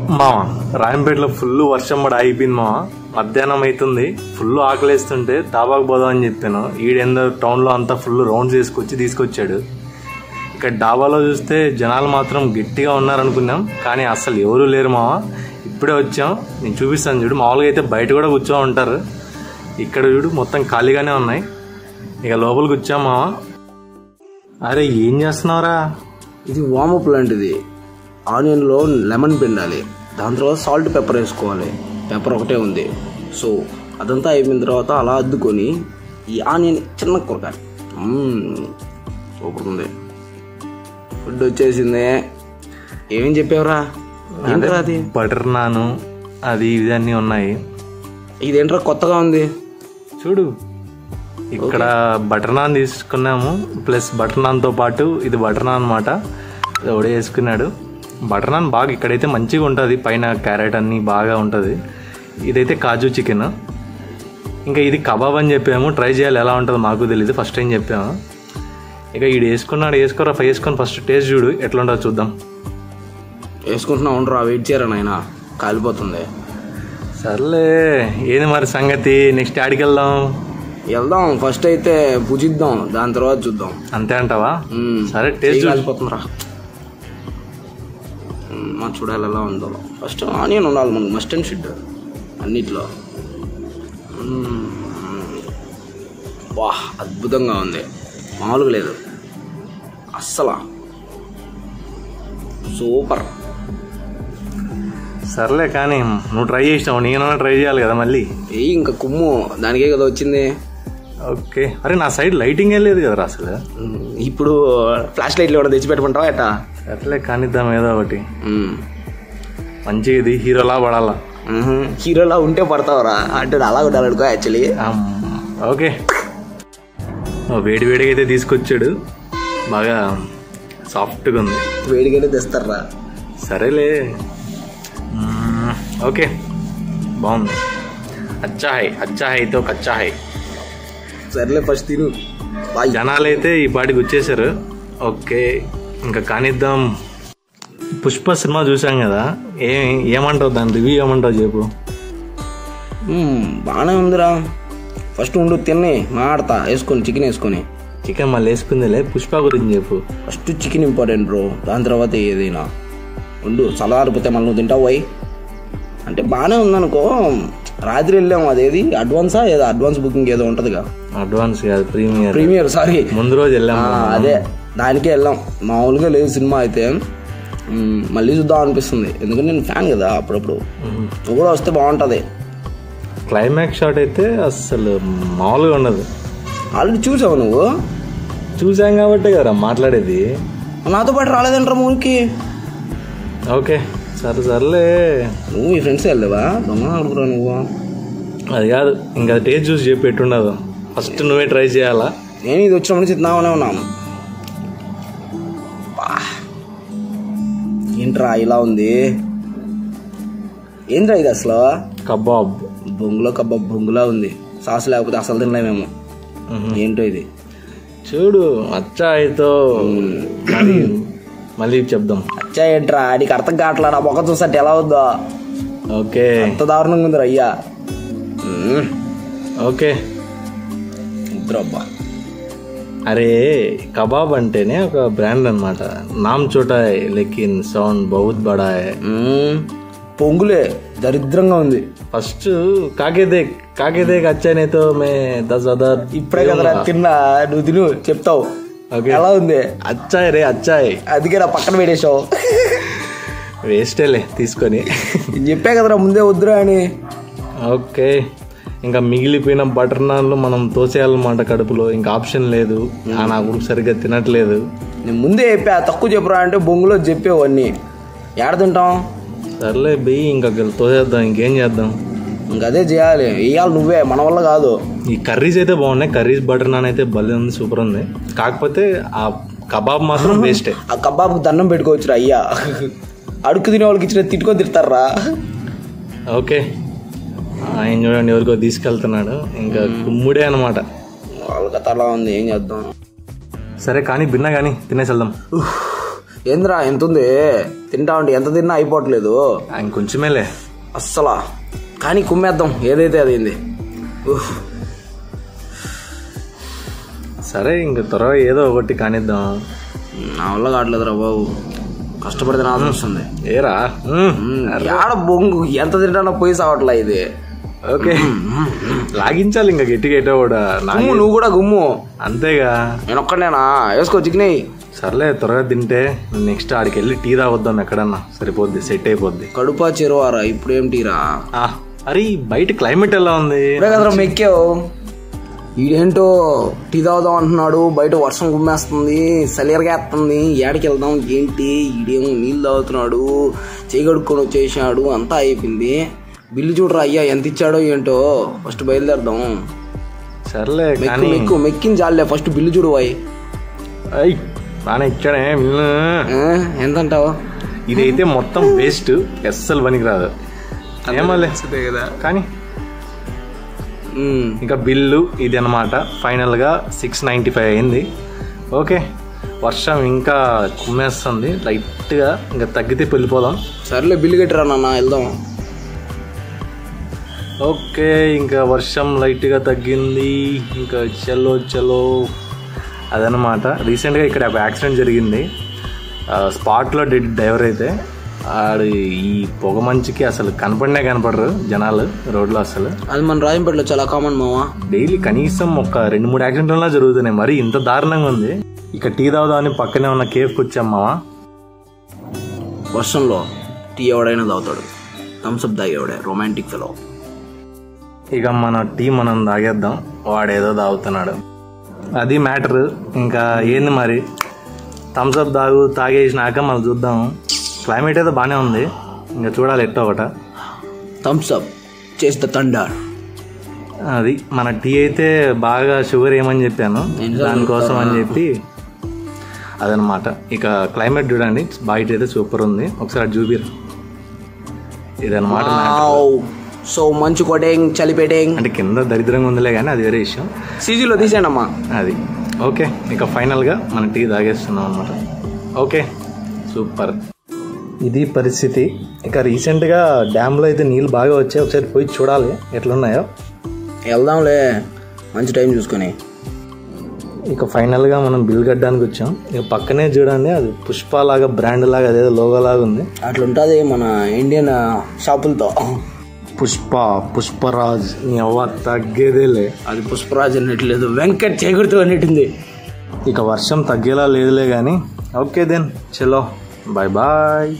మామ రాయంపేటలో ఫుల్ వర్షం పడి ఆగిపోయింది మామ. మధ్యాహ్నం అవుతుంది, ఫుల్ ఆకలేస్తుంటే డాబాకు పోదాం అని చెప్పాను. ఈడేందో టౌన్లో అంతా ఫుల్ రౌండ్స్ తీసుకొచ్చాడు. ఇక్కడ డాబాలో చూస్తే జనాలు మాత్రం గట్టిగా ఉన్నారనుకున్నాం, కానీ అసలు ఎవరు లేరు మామ. ఇప్పుడే వచ్చాం, నేను చూపిస్తాను చూడు. మామూలుగా అయితే బయట కూడా కూర్చో ఉంటారు, ఇక్కడ చూడు మొత్తం ఖాళీగానే ఉన్నాయి. ఇక లోపలికి వచ్చాం మామ. అరే ఏం చేస్తున్నావురా? ఇది వామప్ లాంటిది. ఆనియన్లో లెమన్ పిండాలి, దాని తర్వాత సాల్ట్ పెప్పర్ వేసుకోవాలి. పెప్పర్ ఒకటే ఉంది, సో అదంతా అయిపోయిన తర్వాత అలా అద్దుకొని ఈ ఆనియన్ చిన్న కొరకాలి. సూపర్ ఉంది. ఫుడ్ వచ్చేసింది. ఏమేం చెప్పావురా? ఏంట్రా అది? బటర్ నాను అది ఇది అన్నీ ఉన్నాయి. ఇదేంట్రా కొత్తగా ఉంది? చూడు, ఇక్కడ బటర్ నాన్ తీసుకున్నాము, ప్లస్ బటర్ నాన్తో పాటు ఇది బటర్ నాన్ అనమాట. ఇది ఒకడే వేసుకున్నాడు. బటర్ నాన్ బాగా ఇక్కడైతే మంచిగా ఉంటుంది, పైన క్యారెట్ అన్నీ బాగా ఉంటుంది. ఇదైతే కాజు చికెన్. ఇంకా ఇది కబాబ్ అని చెప్పాము, ట్రై చేయాలి ఎలా ఉంటుందో మాకు తెలియదు, ఫస్ట్ టైం చెప్పాము. ఇక ఈడు వేసుకోరా వేసుకొని ఫస్ట్ టేస్ట్ చూడు ఎట్లా ఉంటుందో చూద్దాం. వేసుకుంటున్నా ఉండరా, వెయిట్ చేయరా నాయన, కాలిపోతుంది. సర్లే, ఏది మరి సంగతి? నెక్స్ట్ ఆడికి వెళ్దాం. ఫస్ట్ అయితే భుజిద్దాం, దాని తర్వాత చూద్దాం. అంతే అంటావా? సరే, టేస్ట్ కాలిపోతుందిరా. చూడాలి ఎలా ఉందో. ఫస్ట్ ఆనియన్ ఉండాలి మనకు, మస్ట్ అండ్ షుడ్ అన్నిట్లో. వా, అద్భుతంగా ఉంది, మామూలుగా లేదు అస్సలు. సూపర్. సర్లే, కానీ నువ్వు ట్రై చేసినావు, నేనన్నా ట్రై చేయాలి కదా మళ్ళీ. ఇంకా కుమ్ము దానికే కదా వచ్చింది. ఓకే. అరే నా సైడ్ లైటింగ్ లేదు కదరా అసలు. ఇప్పుడు ఫ్లాష్ లైట్లు కూడా తెచ్చి పెట్టుకుంటావా ఎట్టా? అట్లే కానిద్దాం ఏదో ఒకటి. మంచిగా ఇది హీరోలా పడాలా. హీరోలా ఉంటే పడతావరా అంటే అలా ఉండాలి అనుకో యాక్చువల్లీ. ఓకే, వేడిగా అయితే తీసుకొచ్చాడు, బాగా సాఫ్ట్గా ఉంది. వేడిగానే తెస్తారా? సరేలే. ఓకే, బాగుంది. అచ్చా హై తో కచ్చా హై. సరేలే, ఫస్ట్ తిను. జనాలు అయితే ఈ పాటికి వచ్చేసారు. ఓకే, ఇంకా కానిద్దాం. పుష్ప సినిమా చూసాం కదా, ఏమంటావు? దాని రివ్యూ ఏమంటావు చెప్పు. బాగానే ఉందిరా. ఫస్ట్ ఉండు తిని మాడతా, వేసుకొని చికెన్ వేసుకొని. చికెన్ మళ్ళీ వేసుకుందిలే, పుష్ప గురించి చెప్పు. ఫస్ట్ చికెన్ ఇంపార్టెంట్ బ్రో, దాని తర్వాత ఏదైనా. ఉండు, చల్లారిపోతే మళ్ళీ నువ్వు తింటావు పోయి. అంటే బాగానే ఉందనుకో. రాత్రి వెళ్ళాము, అదేది అడ్వాన్సా ఏదో అడ్వాన్స్ బుకింగ్ ఏదో ఉంటుందిగా. అడ్వాన్స్ కాదు, ప్రీమియర్ సారీ, ముందు రోజు వెళ్ళాము. అదే దానికే వెళ్ళాం. మామూలుగా లేదు సినిమా అయితే. మళ్ళీ చూద్దాం అనిపిస్తుంది, ఎందుకంటే నేను ఫ్యాన్ కదా. అప్పుడప్పుడు నువ్వు కూడా వస్తే బాగుంటుంది. క్లైమాక్స్ షాట్ అయితే అసలు మామూలుగా ఉండదు. ఆల్రెడీ చూసావు నువ్వు? చూసాం కాబట్టి కదా మాట్లాడేది. నాతో పాటు రాలేదంటారా మూవీకి? ఓకే, సర్లే. నువ్వు మీ ఫ్రెండ్స్ వెళ్ళలేవా? దొంగ అడుగురా నువ్వు. అది కాదు, ఇంకా టేస్ట్ చూసి చెప్పి ఎట్టుండదు. ఫస్ట్ నువ్వే ట్రై చేయాలా? నేను ఇది వచ్చినప్పుడు తిన్నామనే ఉన్నాను. ఏంట్రా ఇలా ఉంది? ఏంట్రా ఇది అసలు? కబాబ్. బొంగులో కబాబ్ బొంగులా ఉంది. సాస్ లేకపోతే అసలు తినలేమేమో. ఏంటో ఇది చూడు. అచ్చా అయితే మళ్ళీ చెప్దాం. అచ్చా ఏంట్రా? నీకు అర్థం కావట్లా, మొక్క చూసంటే ఎలా ఉందో. ఓకే, అంత దారుణంగా ఉందిరా అయ్యా. ఓకే ఇద్దరబ్బా. అరే కబాబ్ అంటేనే ఒక బ్రాండ్ అనమాట. నామ్ చోటా లేకిన్ సౌండ్ బహుత్ బడా. పొంగులే దరిద్రంగా ఉంది. ఫస్ట్ కాకేదే అచ్చానేతో మే 10,000. ఇప్పుడే కదరా తిన్నా, నువ్వు తిను చెప్తావు ఎలా ఉంది. అచ్చాయ్ అందుకే నా పక్కన పెట్టేశావు. వేస్టేలే తీసుకొని. చెప్పే కదరా ముందే వద్దురా అని. ఓకే, ఇంకా మిగిలిపోయిన బటర్ నాన్లు మనం తోసేయాలన్నమాట కడుపులో, ఇంకా ఆప్షన్ లేదు. నా కొడుకు సరిగ్గా తినట్లేదు. నేను ముందే చెప్పా తక్కువ చెప్పురా అంటే బొంగులో చెప్పేవు అన్నీ. ఏడ తింటాం? సర్లే బెయ్యి, ఇంకా తోసేద్దాం, ఇంకేం చేద్దాం. ఇంకా అదే చేయాలి, వేయాలి నువ్వే, మన వల్ల కాదు. ఈ కర్రీస్ అయితే బాగున్నాయి, కర్రీస్ బటర్ నాన్ అయితే భలే ఉంది, సూపర్ ఉంది. కాకపోతే ఆ కబాబ్ మాత్రం వేస్టే. ఆ కబాబ్కి దండం పెట్టుకోవచ్చురా అయ్యా. అడుక్కు తినే వాళ్ళకి ఇచ్చిన తిట్టుకొని తిడతారా. ఓకే, ఆయన చూడండి ఎవరికో తీసుకెళ్తున్నాడు, ఇంకా కుమ్ముడే అనమాట. వాళ్ళ కథ అలా ఉంది, ఏం చేద్దాం. సరే కానీ బిన్నా కానీ తినేసి వెళ్దాం. ఏంద్రా ఎంత ఉంది? తింటా ఉంటే ఎంత తిన్నా అయిపోవట్లేదు. ఇంకొంచెమేలే అస్సలా. కానీ కుమ్మేద్దాం, ఏదైతే అదైంది. సరే ఇంక త్వరగా ఏదో ఒకటి కానిద్దాం. నా వల్ల కావట్లేదురా బాబు, కష్టపడితే నా వస్తుంది. ఏరా ఆడ బొంగు ఎంత తింటానో పోయి సావట్లా ఇది. ఓకే లాగించాలి ఇంకా గట్టిగా ఎటో కూడా. నువ్వు కూడా గుమ్ము. అంతేగా, నేను ఒక్కడేనా? వేసుకో చిక్కినాయి. సర్లే త్వరగా తింటే నెక్స్ట్ ఆడికి వెళ్ళి టీ తాగొద్దాం ఎక్కడన్నా, సరిపోద్ది, సెట్ అయిపోద్ది. కడుపా చెరువారా ఇప్పుడు ఏం టీరా? అరే బయట క్లైమేట్ ఎలా ఉంది? కదరా మెక్కావు. ఈడేంటో టీ తాగుదాం అంటున్నాడు, బయట వర్షం గుమ్మేస్తుంది, సలియరగేస్తుంది. ఏడికి వెళ్దాం ఏంటి? ఈడేమో నీళ్ళు తాగుతున్నాడు, చేయగడుక్కొని వచ్చేసాడు, అంతా అయిపోయింది. బిల్లు చూడరా అయ్యా ఎంత ఇచ్చాడో ఏంటో. ఫస్ట్ బయలుదేరదాం. సర్లే మెక్కిన చాలే, ఫస్ట్ బిల్లు చూడు వాయి. బాగా ఇచ్చాడే బిల్లు. ఎంత అంటావు? ఇదైతే మొత్తం వేస్ట్, అస్సలు పనికిరాదు. ఏమలే కదా. కానీ ఇంకా బిల్లు ఇది అనమాట. ఫైనల్గా 695 అయింది. ఓకే, వర్షం ఇంకా కుమ్మేస్తుంది లైట్గా, ఇంకా తగ్గితే వెళ్ళిపోదాం. సర్లే బిల్లు కట్టిరా నాన్న, వెళ్దాం. ఓకే, ఇంకా వర్షం లైట్గా తగ్గింది. ఇంకా చలో అదనమాట. రీసెంట్గా ఇక్కడ ఒక యాక్సిడెంట్ జరిగింది. స్పాట్లో డెడ్ డ్రైవర్ అయితే. ఆడు ఈ పొగ మంచుకి అసలు కనపడరు జనాలు రోడ్లో అసలు. అది మన రాజంపేటలో చాలా కామన్ మావా. డైలీ కనీసం ఒక 2-3 యాక్సిడెంట్లా జరుగుతున్నాయి. మరి ఇంత దారుణంగా ఉంది. ఇక టీ తాగుదామని పక్కనే ఉన్న కేఫ్కి వచ్చాం మావా. వర్షంలో టీ ఎవడైనా తాగుతాడు, థమ్స్అప్ తాగేవాడే రొమాంటిక్ ఫెలో. ఇక మన టీ మనం తాగేద్దాం, వాడేదో తాగుతున్నాడు, అది మ్యాటర్. ఇంకా ఏంది మరి, థమ్స్అప్ తాగేసినాక మనం చూద్దాం. క్లైమేట్ అయితే బాగానే ఉంది, ఇంకా చూడాలి ఎట్టో ఒకట. థమ్స్అప్ చేస్ ద థండర్. అది మన టీ అయితే బాగా షుగర్ ఏమని చెప్పాను, దానికోసం అని చెప్పి అదనమాట. ఇక క్లైమేట్ చూడండి, బయట అయితే సూపర్ ఉంది. ఒకసారి చూపిరు. ఇదనమాట. సో మంచు కోటింగ్, చలి పెట్టింగ్. అంటే కింద దరిద్రంగా ఉందిలే కానీ అది వేరే విషయం. సీజీలో తీసేయండి అమ్మా. అది ఓకే. ఇక ఫైనల్గా మన టీ తాగేస్తున్నాం అనమాట. Okay super. ఇది పరిస్థితి. ఇక రీసెంట్గా డ్యామ్లో అయితే నీళ్ళు బాగా వచ్చాయి, ఒకసారి పోయి చూడాలి ఎట్లున్నాయో. వెళ్దాంలే మంచి టైం చూసుకొని. ఇక ఫైనల్గా మనం బిల్ కట్టడానికి వచ్చాం. ఇక పక్కనే చూడండి, అది పుష్ప లాగా బ్రాండ్ లాగా అదేదో లోగో లాగా ఉంది. అట్లుంటుంది మన ఇండియన్ షాపులతో. పుష్పరాజ్ అవ్వ తగ్గేదేలే. అది పుష్పరాజ్ అన్నట్లేదు, వెంకట్ చేకూరుతూ అన్నట్టుంది. ఇక వర్షం తగ్గేలా లేదులే కానీ. ఓకే దెన్ చలో బాయ్ బాయ్.